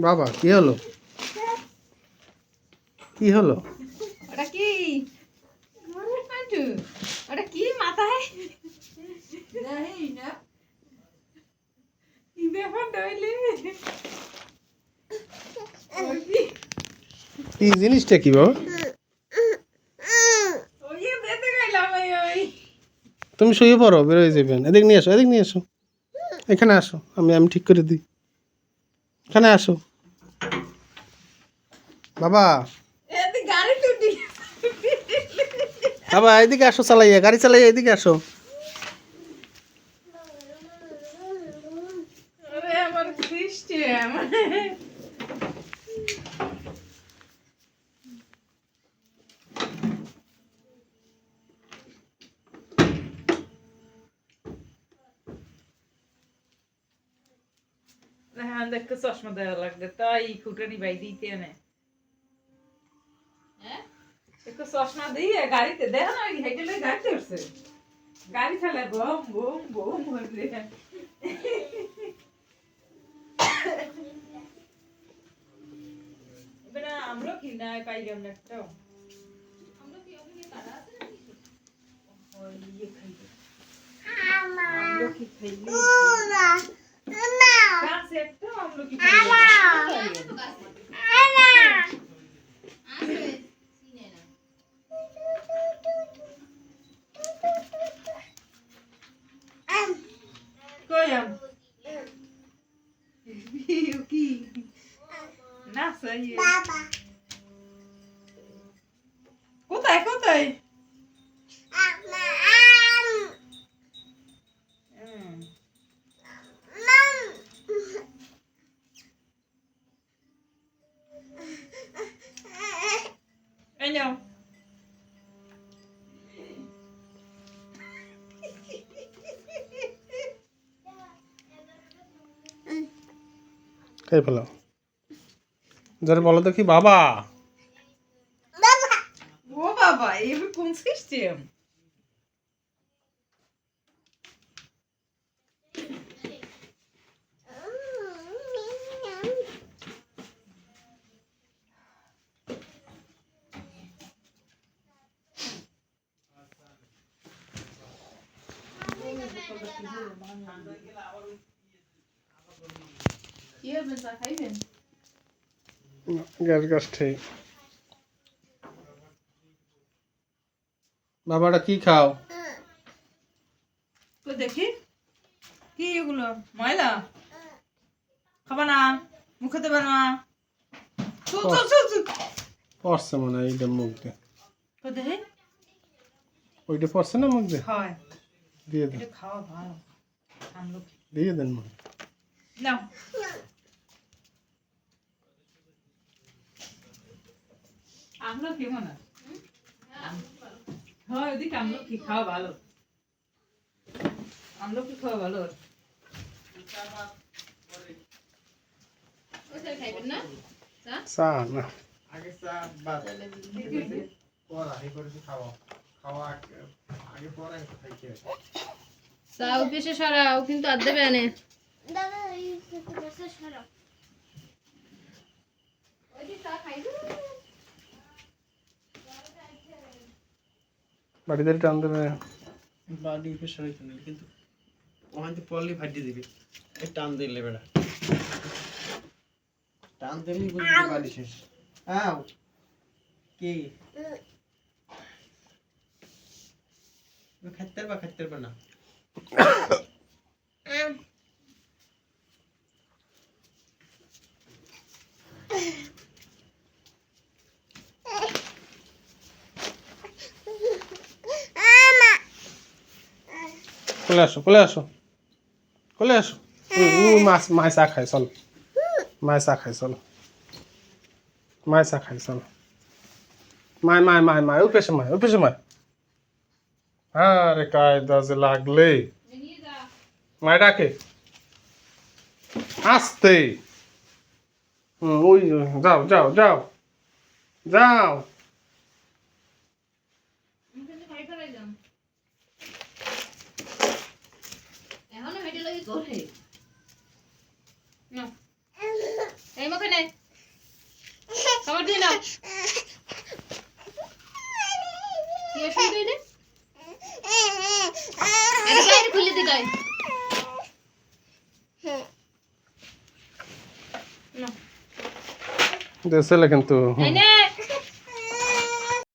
বাবা কি হলো? কি হলো? ওটা কি আন্টু? ওটা কি মাথায় জানি না কি ব্যাপার হইলে কি জিনিসটা কি বাবা? ওই দেখতে গেলাম ওই তুমি শুয়ে পড়ো, বেরোয় যাবেন। এদিক নিয়ে আসো, এদিক নিয়ে আসো, এখানে আসো, আমি আমি ঠিক করে দিই। এখানে আসো বাবা। এতে গাড়ি টুটি বাবা এদিকে আসো, চালাইয়া গাড়ি চালাইয়া এদিকে আসো। আরে আমার সিস্টেম হ্যাঁ দেখতে চশমা দেওয়া লাগবে তাই ফুটানি বাই দিতে না একটু চশমা দিয়ে গাড়িতে দেখো না হেঁটে লই গাড়িতে উঠছে গাড়ি চালা বম বম বম হইলে এবারে আমরা কি না পাইলাম না একটা আমরা কি ওখানে কাটা আছে নাকি ওই ইয়ে খাইবে আমরা কি খাইবে গাছে একটা আমরা কি খাইবে কইম কি না সাই বাবা কোথায় কোথায় এই নাও খাই ফেলো, যারা বলো দেখি বাবা। ও বাবা এই কোন সিস্টেম কি হবে চা খাইবেন গ্যাস গ্যাস ঠিক। বাবাটা কি খাও? তো দেখি কি এগুলো ময়লা খাবা না মুখে দেবে না চুল চুল চুল চুল পড়ছে মনে হয় এইটা মুখ দিয়ে। তো দেখি ওইটা পড়ছে না মুখ দিয়ে? হয় দিয়ে দেন, এটা খাওয়া ভালো আমলো দিয়ে দেন মনে। নাও আমলো কি মনে হয় ওদিকে আমলো কি খাওয়া ভালো আমলো কি খাওয়া ভালো ওটা খাইবেন না চা না, আগে চা বাদ পড়া এই করে খাওয়া খাওয়া আগে পড়া খাইতে চাও বেশি সরাও কিন্তু আর দেবে না দাদা এই বসে সরো ওইটি চা খাইছো বাড়িতে টান দেবে। বাড়ি প্রেশার হইতো না কিন্তু ওখানে পড়লি ফাটিয়ে দিবি এই টান দিলে বেড়া টান দিলি বুঝবি বাড়ি শেষ আও কি খাইতে পারবা না কোলে আসো, কোলে আসো, কোলে আসো। মাছ মাছ চা খাই চল, মাছ চা খাই চল, মাছ চা খাই চল। মায় মায় মায় মায় ওই পেশে মায়, ওই পেশে মায়। আরে কায়দা যে লাগলে মায় ডাকে আসতে। ওই যাও যাও যাও যাও। এখনো হেঁটে লাগি করে এই মুখে নে ছেলে কিন্তু এই নে